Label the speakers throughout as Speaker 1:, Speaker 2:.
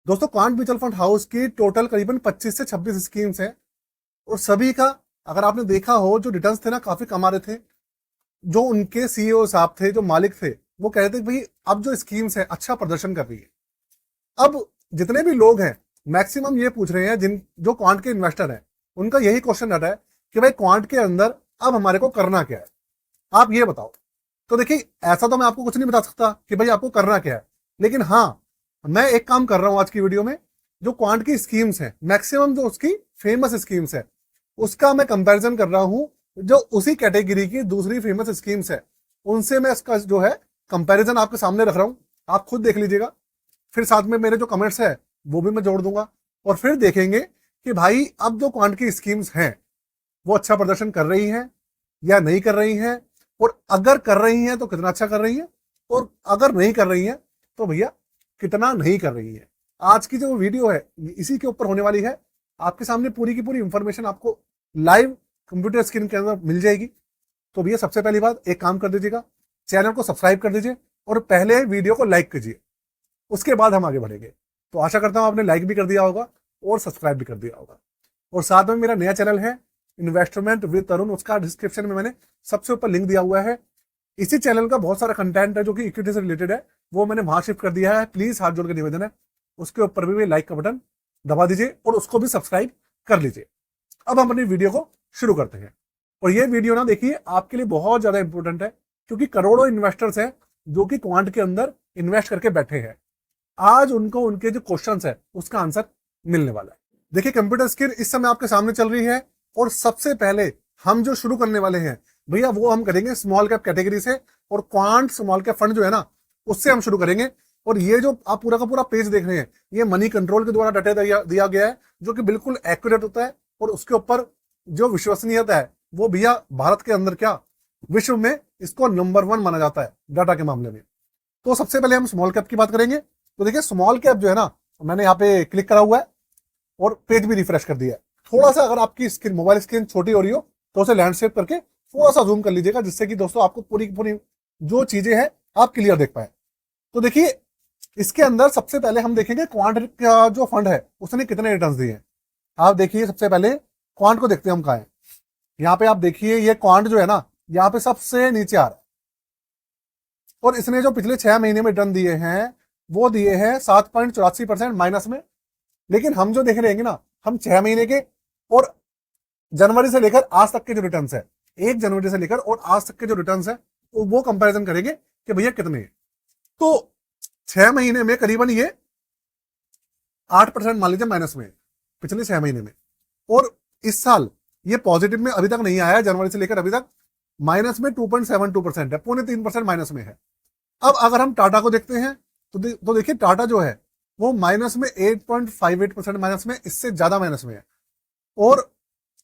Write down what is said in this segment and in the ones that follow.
Speaker 1: दोस्तों quant mutual fund house की total करीबन 25 से 26 स्कीम्स हैं और सभी का अगर आपने देखा हो जो रिटर्न्स थे ना काफी कम आ रहे थे। जो उनके सीईओ साहब थे, जो मालिक थे, वो कह रहे थे कि भाई अब जो स्कीम्स है अच्छा प्रदर्शन कर रही है। अब जितने भी लोग हैं मैक्सिमम ये पूछ रहे हैं, जिन जो क्वांट के इन्वेस्टर हैं उनका यही क्वेश्चन रहता है कि भाई क्वांट के अंदर अब हमारे को करना क्या है, आप ये बताओ। तो देखिए, ऐसा तो मैं आपको कुछ नहीं बता सकता कि भाई आपको करना क्या है, लेकिन हाँ मैं एक काम कर रहा हूं आज की वीडियो में। जो क्वांट की स्कीम्स है, मैक्सिमम जो उसकी फेमस स्कीम्स है, उसका मैं कंपैरिजन कर रहा हूं। जो उसी कैटेगरी की दूसरी फेमस स्कीम्स है उनसे मैं इसका जो है कंपैरिजन आपके सामने रख रहा हूं। आप खुद देख लीजिएगा, फिर साथ में मेरे जो कमेंट्स है वो भी मैं जोड़ दूंगा और फिर देखेंगे कि भाई अब जो क्वांट की स्कीम्स हैं वो अच्छा प्रदर्शन कर रही हैं या नहीं कर रही हैं, और अगर कर रही हैं तो कितना अच्छा कर रही हैं, और अगर नहीं कर रही हैं तो भैया कितना नहीं कर रही है। आज की जो वीडियो है इसी के ऊपर होने वाली है। आपके सामने पूरी की पूरी इंफॉर्मेशन आपको लाइव कंप्यूटर स्क्रीन के अंदर मिल जाएगी। तो भैया सबसे पहली बात, एक काम कर दीजिएगा, चैनल को सब्सक्राइब कर दीजिए और पहले वीडियो को लाइक कीजिए, उसके बाद हम आगे बढ़ेंगे। तो आशा करता हूं आपने लाइक भी कर दिया होगा और सब्सक्राइब भी कर दिया होगा। और साथ में मेरा नया चैनल है इन्वेस्टमेंट विद तरुण, उसका डिस्क्रिप्शन में मैंने सबसे ऊपर लिंक दिया हुआ है। इसी चैनल का बहुत सारा कंटेंट है जो कि इक्विटी से रिलेटेड है, वो मैंने वहां शिफ्ट कर दिया है। प्लीज हाथ जोड़ के निवेदन है, उसके ऊपर भी लाइक का बटन दबा दीजिए और उसको भी सब्सक्राइब कर लीजिए। अब हम अपनी वीडियो को शुरू करते हैं। और ये वीडियो ना देखिए आपके लिए बहुत ज्यादा इंपॉर्टेंट है, क्योंकि करोड़ों इन्वेस्टर्स हैं जो कि क्वांट के अंदर इन्वेस्ट करके बैठे हैं। आज उनको उनके जो क्वेश्चन है उसका आंसर मिलने वाला है। देखिए, कंप्यूटर स्क्रीन इस समय आपके सामने चल रही है और सबसे पहले हम जो शुरू करने वाले हैं भैया वो हम करेंगे स्मॉल कैप कैटेगरी से, और क्वांट स्मॉल कैप फंड जो है ना उससे हम शुरू करेंगे। और ये जो आप पूरा का पूरा पेज देख रहे हैं ये मनी कंट्रोल के द्वारा डाटा दिया गया है, जो कि बिल्कुल एक्यूरेट होता है और उसके ऊपर जो विश्वसनीयता है वो भैया भारत के अंदर क्या विश्व में इसको नंबर 1 माना जाता है डाटा के मामले में। तो सबसे पहले हम स्मॉल कैप की बात करेंगे। तो देखिए, स्मॉल कैप जो है ना, मैंने यहाँ पे क्लिक करा हुआ है और पेज भी रिफ्रेश कर दिया है। थोड़ा सा अगर आपकी स्क्रीन मोबाइल स्क्रीन छोटी हो रही हो तो उसे लैंडस्केप करके थोड़ा सा जूम कर लीजिएगा, जिससे कि दोस्तों आपको पूरी की पूरी जो चीजें हैं आप क्लियर देख पाए। तो देखिए, इसके अंदर सबसे पहले हम देखेंगे क्वांट का जो फंड है उसने कितने रिटर्न्स दिए हैं। आप देखिए, सबसे पहले क्वांट को देखते हैं हम कहाँ है। यहाँ पे आप देखिए, ये क्वांट जो है ना यहाँ पे सबसे नीचे आ रहा है, और इसने जो पिछले 6 महीने में रिटर्न दिए हैं वो दिए हैं 7.84% माइनस में। लेकिन हम जो देख रहे हैं ना, हम 6 महीने के और जनवरी से लेकर आज तक के जो रिटर्न्स है, 1 जनवरी से लेकर और आज तक के जो रिटर्न्स है वो कंपैरिजन करेंगे कि भैया कितने हैं। तो 6 महीने में करीबन ये 8% मान लीजिए माइनस में है पिछले 6 महीने में, और इस साल ये पॉजिटिव में अभी तक नहीं आया है। जनवरी से लेकर अभी तक माइनस में 2.72% है, 0.3% माइनस में है। अब अगर हम टाटा को देखते हैं तो देखिए टाटा जो है वो माइनस में 8.58% माइनस में, इससे ज्यादा माइनस में है। और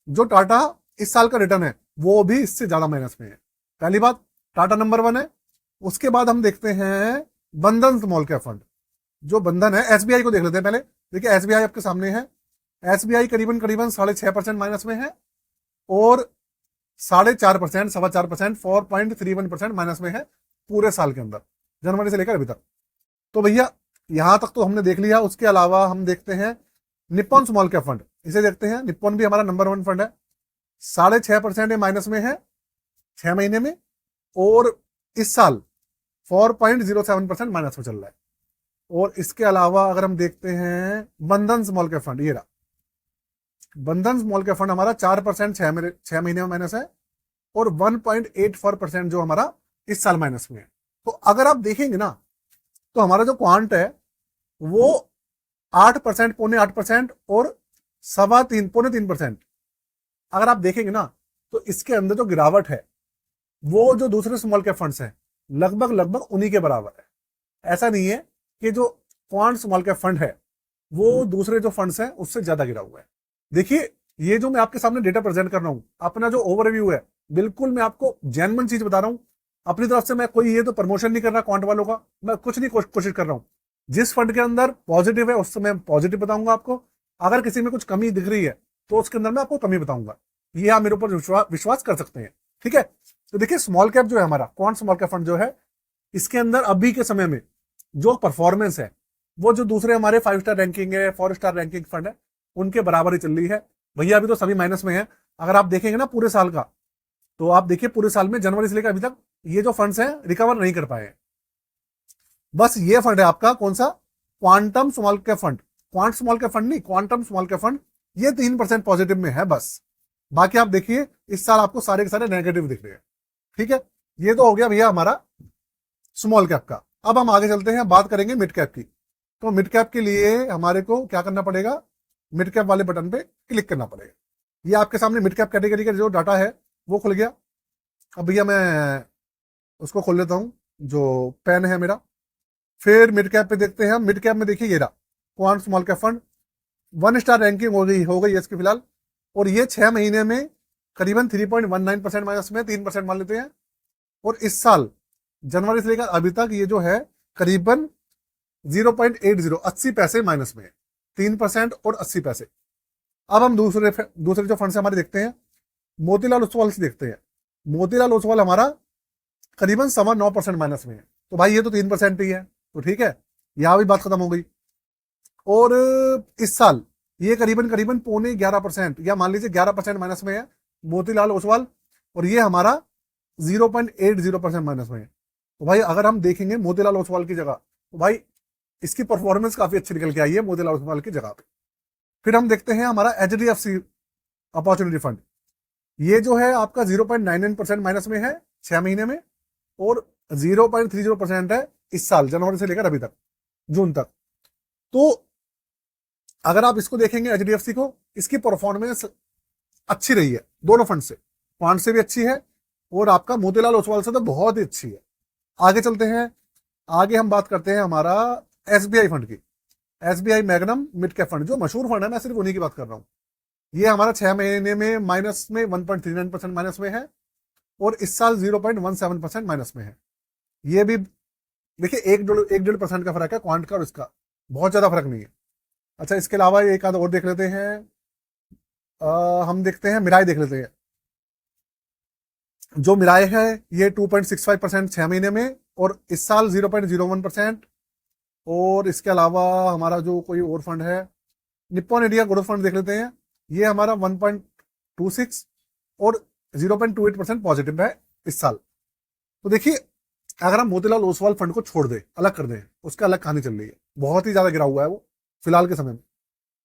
Speaker 1: जो टाटा इस साल का रिटर्न है वो भी इससे ज्यादा माइनस में है। पहली बात, टाटा नंबर 1 है। उसके बाद हम देखते हैं बंधन स्मॉल कैप फंड। जो बंधन है, एसबीआई को देख लेते हैं पहले। देखिए, एसबीआई आपके सामने है। एसबीआई करीबन करीबन 6.5% माइनस में है, और 4.5%, 4.25%, 4.31% माइनस में है पूरे साल के अंदर, जनवरी से लेकर अभी तक। तो भैया यहां तक तो हमने देख लिया। उसके अलावा हम देखते हैं निप्पॉन स्मॉल कैप फंड, इसे देखते हैं। निप्पॉन भी हमारा नंबर 1 फंड है। 6.5% माइनस में है 6 महीने में, और इस साल 4.07% माइनस में चल रहा है। और इसके अलावा अगर हम देखते हैं बंधन स्मॉल कैप फंड, ये रहा बंधन स्मॉल कैप फंड हमारा 4% 6 महीने में माइनस है, और 1.84% जो हमारा इस साल माइनस में है। तो अगर आप देखेंगे ना तो हमारा जो क्वांट है वो 8%, 0.8% और 3.25% अगर आप देखेंगे ना तो इसके अंदर जो गिरावट है वो जो दूसरे स्मॉल कैप फंड्स हैं लगभग लगभग उन्हीं के बराबर है। ऐसा नहीं है कि जो क्वांट स्मॉल कैप फंड है वो दूसरे जो फंड्स हैं उससे ज्यादा गिरा हुआ है। देखिए, ये जो मैं आपके सामने डेटा प्रेजेंट कर रहा हूं, अपना जो ओवरव्यू है, बिल्कुल मैं आपको जेन्युइन चीज बता रहा हूं। अपनी तरफ से मैं कोई ये तो प्रमोशन नहीं कर रहा क्वांट वालों का, मैं कुछ नहीं कोशिश कर रहा हूं। जिस फंड के अंदर पॉजिटिव है उससे मैं पॉजिटिव बताऊंगा आपको। अगर किसी में कुछ कमी दिख रही है तो उसके अंदर मैं आपको कमी बताऊंगा। ये आप मेरे ऊपर विश्वास कर सकते हैं, ठीक है। तो देखिए, स्मॉल कैप जो है हमारा क्वांट स्मॉल कैप फंड जो है, इसके अंदर अभी के समय में जो परफॉर्मेंस है वो जो दूसरे हमारे 5 स्टार रैंकिंग है, 4 स्टार रैंकिंग फंड है, उनके बराबर ही चल रही है। भैया अभी तो सभी माइनस में है। अगर आप देखेंगे ना पूरे साल का, तो आप देखिए पूरे साल में जनवरी से लेकर अभी तक ये जो फंड्स हैं रिकवर नहीं कर पाए हैं। बस ये फंड है आपका कौन सा, quantum small cap fund, quant small cap fund नहीं, क्वांटम स्मॉल कैप फंड, ये 3% पॉजिटिव में है बस। बाकी आप देखिए इस साल आपको सारे के सारे नेगेटिव दिख रहे हैं। ठीक है, ये तो हो गया भैया हमारा स्मॉल कैप का। अब हम आगे चलते हैं, बात करेंगे मिड कैप की। तो मिड कैप के लिए हमारे को क्या करना पड़ेगा, मिड कैप वाले बटन पे क्लिक करना पड़ेगा। ये आपके सामने मिड कैप कैटेगरी का जो डाटा है वो खुल गया। अब भैया मैं उसको खोल लेता हूं, जो पेन है मेरा। फिर मिड कैप पे देखते हैं हम। मिड कैप में देखिए ये रहा quant small cap fund, 1 star ranking हो गई इसकी फिलहाल। और ये 6 महीने में करीबन 3.19% माइनस में, 3% मान लेते हैं। और इस साल जनवरी से लेकर अभी तक ये जो है करीबन 0.80 80 पैसे माइनस में है, 3% और 80 पैसे। अब हम दूसरे जो फंड से हमारे देखते हैं, मोतीलाल ओसवाल से देखते हैं। मोतीलाल ओसवाल हमारा करीबन 9% माइनस में है। तो भाई ये तो 3% ही है, तो ठीक है, यहां भी बात खत्म हो गई। और इस साल ये करीबन करीबन 11.25% या मान लीजिए 11% माइनस में है मोतीलाल ओसवाल, और ये हमारा 0.80% माइनस में है। तो भाई अगर हम देखेंगे मोतीलाल ओसवाल की जगह, तो भाई इसकी परफॉर्मेंस काफी अच्छी निकल के आई है मोतीलाल ओसवाल की जगह पे। फिर हम देखते हैं हमारा HDFC अपॉर्चुनिटी फंड। ये जो है आपका 0.99% माइनस में है 6 महीने में, और 0.30% है इस साल जनवरी से लेकर अभी तक जून तक। तो अगर आप इसको देखेंगे HDFC को, इसकी परफॉर्मेंस अच्छी रही है दोनों फंड से, क्वांट से भी अच्छी है और आपका मोतीलाल ओसवाल से तो बहुत ही अच्छी है। आगे चलते हैं, आगे हम बात करते हैं हमारा SBI फंड की। SBI magnum mid cap fund जो मशहूर फंड है, मैं सिर्फ उन्हीं की बात कर रहा हूं। ये हमारा 6 महीने में माइनस में 1.39% माइनस में है, और इस साल 0.17% माइनस में है। ये भी देखिए 1-1.5% का फर्क है क्वांट का और इसका, बहुत ज्यादा फर्क नहीं है। अच्छा, इसके अलावा एक आध और देख लेते हैं। हम देखते हैं मिराई देख लेते हैं। जो मिराई है ये 2.65% 6 महीने में, और इस साल 0.01%। और इसके अलावा हमारा जो कोई और फंड है, निप्पॉन इंडिया ग्रोथ फंड देख लेते हैं। ये हमारा 1.26 और 0.28% पॉजिटिव है इस साल। तो देखिए अगर हम मोतीलाल ओसवाल फंड को छोड़ दें, अलग कर दें, उसका अलग कहानी चल रही है, बहुत ही ज्यादा गिरा हुआ है वो फिलहाल के समय में।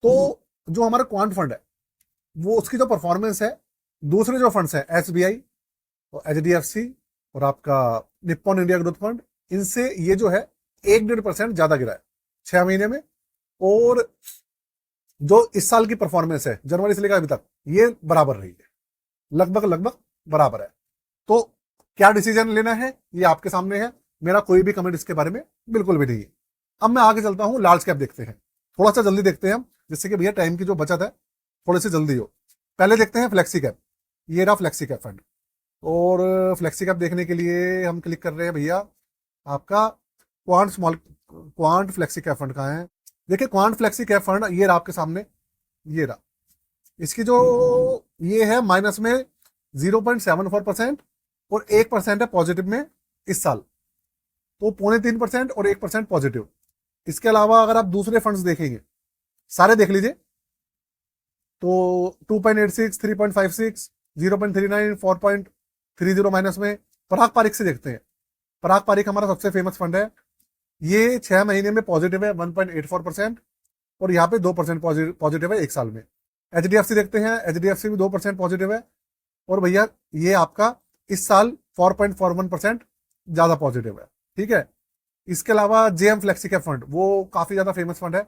Speaker 1: तो जो हमारा क्वांट फंड है वो उसकी जो परफॉर्मेंस है, दूसरे जो फंड्स है SBI और HDFC और आपका निप्पॉन इंडिया ग्रोथ फंड, इनसे ये जो है 1-1.5% ज्यादा गिरा है 6 महीने में। और जो इस साल की परफॉर्मेंस है जनवरी से लेकर अभी तक, ये बराबर रही है, लगभग बराबर है। तो क्या डिसीजन लेना है ये आपके सामने है, मेरा कोई भी कमेंट इसके बारे में बिल्कुल भी नहीं है। अब मैं आगे चलता हूं, लार्ज कैप देखते हैं, थोड़ा सा जल्दी देखते हैं हम, जिससे कि भैया टाइम की जो बचत है थोड़ी सी जल्दी हो। पहले देखते हैं फ्लेक्सी कैप। ये रहा फ्लेक्सी कैप फंड, और फ्लेक्सी कैप देखने के लिए हम क्लिक कर रहे हैं भैया आपका क्वांट फ्लेक्सी कैप फंड कहाँ है। देखिए क्वांट फ्लेक्सी कैप फंड ये रहा आपके सामने, ये रहा। इसकी जो ये है माइनस में 0.74% और 1% है पॉजिटिव में इस साल, तो 0.3% और 1% पॉजिटिव। इसके अलावा अगर आप दूसरे फंड्स देखेंगे, सारे देख लीजिए, तो 2.86, 3.56, 0.39, 4.30 माइनस में। पराग पारिक से देखते हैं। पराग पारिक हमारा सबसे फेमस फंड है। ये 6 महीने में पॉजिटिव है 1.84%, और यहाँ पे 2% पॉजिटिव है एक साल में। HDFC देखते हैं, HDFC भी 2% पॉजिटिव है, और भैया ये आपका इस साल 4.41% ज्यादा पॉजिटिव है। ठीक है, इसके अलावा JM फ्लेक्सी कैप फंड, वो काफी ज्यादा फेमस फंड है,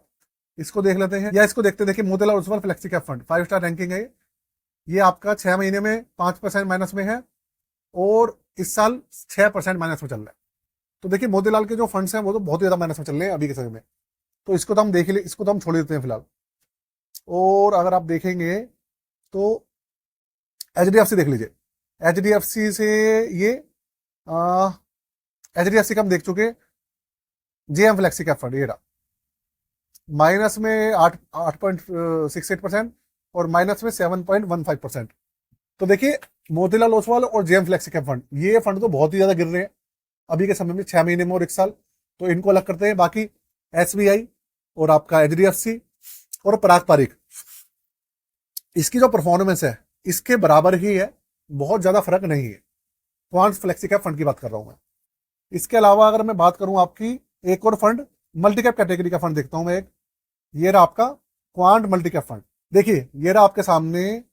Speaker 1: इसको देख लेते हैं। या इसको देखते देखिए Motilal Oswal flexi cap fund 5 star ranking है। ये आपका 6 महीने में 5% माइनस में है, और इस साल 6% माइनस में चल रहा है। तो देखिए मोतीलाल के जो फंड्स हैं वो तो बहुत ही ज्यादा माइनस में चल रहे हैं अभी के समय में, तो इसको तो हम देख ले, इसको तो हम छोड़ देते हैं फिलहाल। और अगर आप देखेंगे तो HDFC देख लीजिए। HDFC से ये HDFC का हम देख चुके। JM फ्लेक्सी कैप फंड ये रहा, माइनस में 8.68% और माइनस में 7.15%। तो देखिए मोतीलाल ओसवाल और JM फ्लेक्सी कैप फंड, ये फंड तो बहुत ही ज्यादा गिर रहे हैं अभी के समय में 6 महीने में और एक साल, तो इनको अलग करते हैं। बाकी SBI और आपका HDFC और पराग पारिक, इसकी जो परफॉर्मेंस है इसके बराबर ही है, बहुत ज्यादा फर्क नहीं है। क्वांट फ्लेक्सी कैप फंड की बात कर रहा हूं मैं। इसके अलावा अगर मैं बात करूं आपकी एक और फंड, मल्टी कैप कैटेगरी का फंड देखता हूं मैं एक, ये रहा आपका क्वांट मल्टी कैप फंड। देखिए ये रहा आपके सामने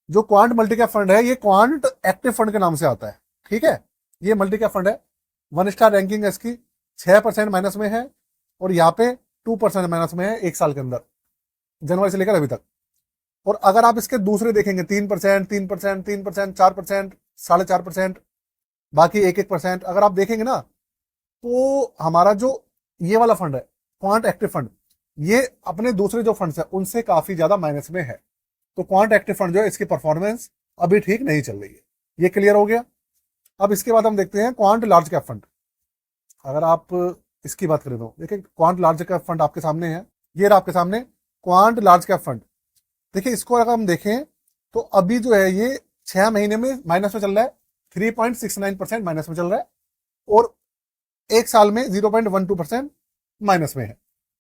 Speaker 1: जो क्वांट मल्टी कैप फंड है, ये क्वांट एक्टिव फंड के नाम से आता है, ठीक है। ये मल्टी कैप फंड है, 1 स्टार रैंकिंग है इसकी, 6% माइनस में है, और यहाँ पे 2% माइनस में है एक साल के अंदर, जनवरी से लेकर अभी तक। और अगर आप इसके दूसरे देखेंगे 3%, 3%, 3%, 4%, 4.5%, बाकी 1-1%, अगर आप देखेंगे ना, तो हमारा जो ये वाला फंड है क्वांट एक्टिव फंड, ये अपने दूसरे जो फंड्स है उनसे काफी ज्यादा माइनस में है। तो क्वांट एक्टिव फंड जो है इसकी परफॉर्मेंस अभी ठीक नहीं चल रही है, ये क्लियर हो गया। अब इसके बाद हम देखते हैं क्वांट लार्ज कैप फंड। अगर आप इसकी बात करें तो देखिए क्वांट लार्ज कैप फंड आपके सामने है, ये रहा आपके सामने क्वांट लार्ज कैप फंड। देखिए इसको अगर हम देखें तो अभी जो है ये 6 महीने में माइनस में चल रहा है, 3.69% माइनस में चल रहा है, और एक साल में 0.12% माइनस में है।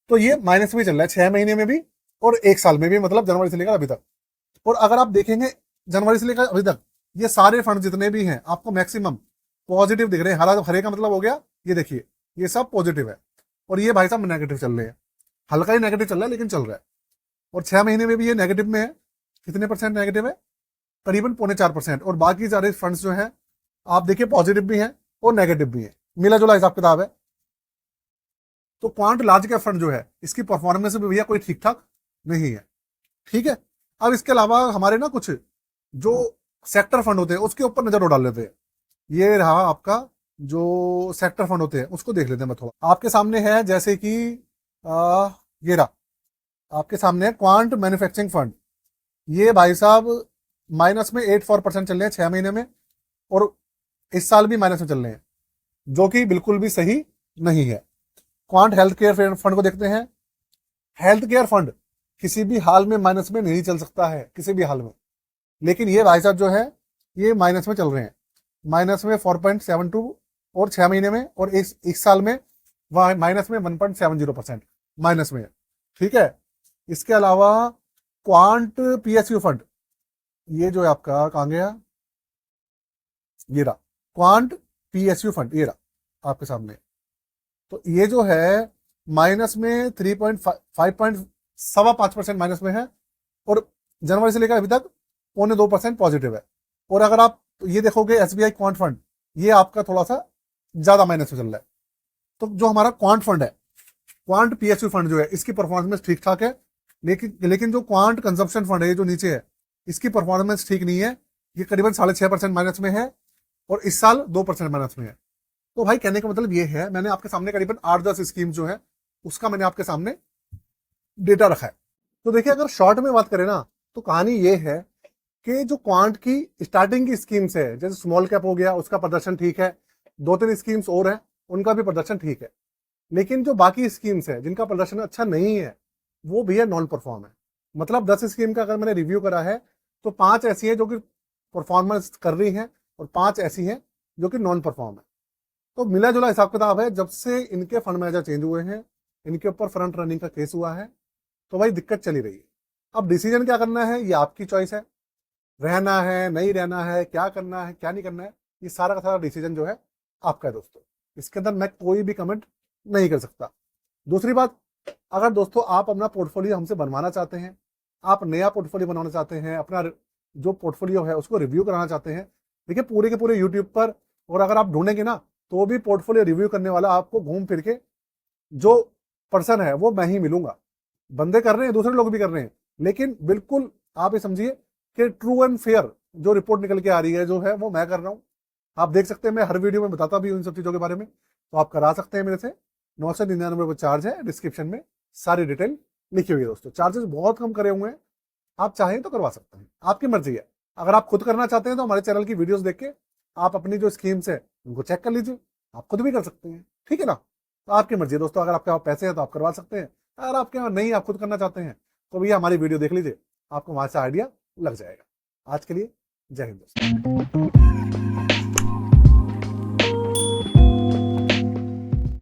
Speaker 1: तो ये माइनस में चल रहा है 6 महीने में भी और एक साल में भी, मतलब जनवरी से लेकर अभी तक। और अगर आप देखेंगे जनवरी से लेकर अभी तक ये सारे फंड जितने भी हैं आपको मैक्सिमम पॉजिटिव दिख रहे हैं। हरे का मतलब हो गया ये देखिए ये सब पॉजिटिव है, और ये भाई साहब नेगेटिव चल रहे हैं, हल्का ही नेगेटिव चल रहा है लेकिन चल रहा है। और 6 महीने में भी ये नेगेटिव में है, कितने परसेंट नेगेटिव है, करीबन 0.4%। और बाकी सारे फंड्स जो है आप देखिए पॉजिटिव भी हैं और नेगेटिव भी है, मिला जुला हिसाब किताब है। तो क्वांट लार्ज कैप फंड जो है इसकी परफॉर्मेंस भी भैया कोई ठीक ठाक नहीं है, ठीक है। अब इसके अलावा हमारे ना कुछ जो सेक्टर फंड होते हैं उसके ऊपर नजर डाल लेते हैं। ये रहा आपका जो सेक्टर फंड होते हैं उसको देख लेते हैं मैं थोड़ा। आपके सामने है जैसे कि ये रहा आपके सामने है क्वांट मैन्युफैक्चरिंग फंड। ये भाई साहब माइनस में 8.4% चल रहे हैं 6 महीने में, और इस साल भी माइनस में चल रहे हैं, जो कि बिल्कुल भी सही नहीं है। क्वांट हेल्थ केयर फंड को देखते हैं। हेल्थ केयर फंड किसी भी हाल में माइनस में नहीं चल सकता है, किसी भी हाल में, लेकिन ये भाई साहब जो है ये माइनस में चल रहे हैं, माइनस में 4.72 और 6 महीने में, और एक साल में वह माइनस में 1.70% माइनस में है, ठीक है। इसके अलावा क्वांट PSU फंड, ये जो है आपका कहां गया, ये रहा क्वांट PSU फंड, ये रहा आपके सामने। तो ये जो है माइनस में 5.5% माइनस में है, और जनवरी से लेकर अभी तक 0.2% पॉजिटिव है। और अगर आप ये देखोगे SBI क्वांट फंड, ये आपका थोड़ा सा ज्यादा माइनस में चल रहा है। तो जो हमारा क्वांट फंड है, क्वांट PSU फंड जो है इसकी परफॉर्मेंस ठीक ठाक है, लेकिन जो क्वांट कंजम्पशन फंड है ये जो नीचे है इसकी परफॉर्मेंस ठीक नहीं है, ये करीबन 6.5% माइनस में है, और इस साल 2% माइनस में है। तो भाई कहने का मतलब ये है, मैंने आपके सामने करीबन 8-10 स्कीम जो है उसका मैंने आपके सामने डेटा रखा है। तो देखिए अगर शॉर्ट में बात करें ना, तो कहानी ये है कि जो क्वांट की स्टार्टिंग की स्कीम्स है, जैसे स्मॉल कैप हो गया उसका प्रदर्शन ठीक है, 2-3 स्कीम्स और है उनका भी प्रदर्शन ठीक है, लेकिन जो बाकी स्कीम्स है जिनका प्रदर्शन अच्छा नहीं है वो भैया नॉन परफॉर्म है। मतलब 10 स्कीम का अगर मैंने रिव्यू करा है तो 5 ऐसी है जो कि परफॉर्मेंस कर रही हैं, और 5 ऐसी हैं जो कि नॉन परफॉर्म है। तो मिला जुला हिसाब किताब है, जब से इनके फंड मैनेजर चेंज हुए हैं, इनके ऊपर फ्रंट रनिंग का केस हुआ है, तो भाई दिक्कत चली रही है। अब डिसीजन क्या करना है ये आपकी चॉइस है, रहना है नहीं रहना है, क्या करना है क्या नहीं करना है, ये सारा का सारा डिसीजन जो है आपका है दोस्तों। इसके अंदर मैं कोई भी कमेंट नहीं कर सकता। दूसरी बात, अगर दोस्तों आप अपना पोर्टफोलियो हमसे बनवाना चाहते हैं, आप नया पोर्टफोलियो बनाना चाहते हैं, अपना जो पोर्टफोलियो है उसको रिव्यू कराना चाहते हैं, देखिए पूरे के पूरे यूट्यूब पर, और अगर आप ढूंढेंगे ना तो भी पोर्टफोलियो रिव्यू करने वाला आपको घूम फिर के जो पर्सन है वो मैं ही मिलूंगा। बंदे कर रहे हैं, दूसरे लोग भी कर रहे हैं, लेकिन बिल्कुल आप ये समझिए कि ट्रू एंड फेयर जो रिपोर्ट निकल के आ रही है जो है वो मैं कर रहा हूं। आप देख सकते हैं मैं हर वीडियो में बताता भी हूं इन सब चीजों के बारे में, तो आप करा सकते हैं मेरे से। 999 चार्ज है, डिस्क्रिप्शन में सारी डिटेल लिखी हुई है दोस्तों। चार्जेस बहुत कम करे हुए हैं, आप चाहें तो करवा सकते हैं, आपकी मर्जी है। अगर आप खुद करना चाहते हैं तो हमारे चैनल की वीडियोस देख के आप अपनी जो स्कीम्स है उनको चेक कर लीजिए, आप खुद भी कर सकते हैं, ठीक है ना। तो आपकी मर्जी है दोस्तों, अगर आपके पास पैसे हैं तो आप करवा सकते हैं, अगर आपके यहाँ नहीं आप खुद करना चाहते हैं तो भैया हमारी वीडियो देख लीजिए, आपको वहां से आइडिया लग जाएगा। आज के लिए जय हिंद दोस्तों।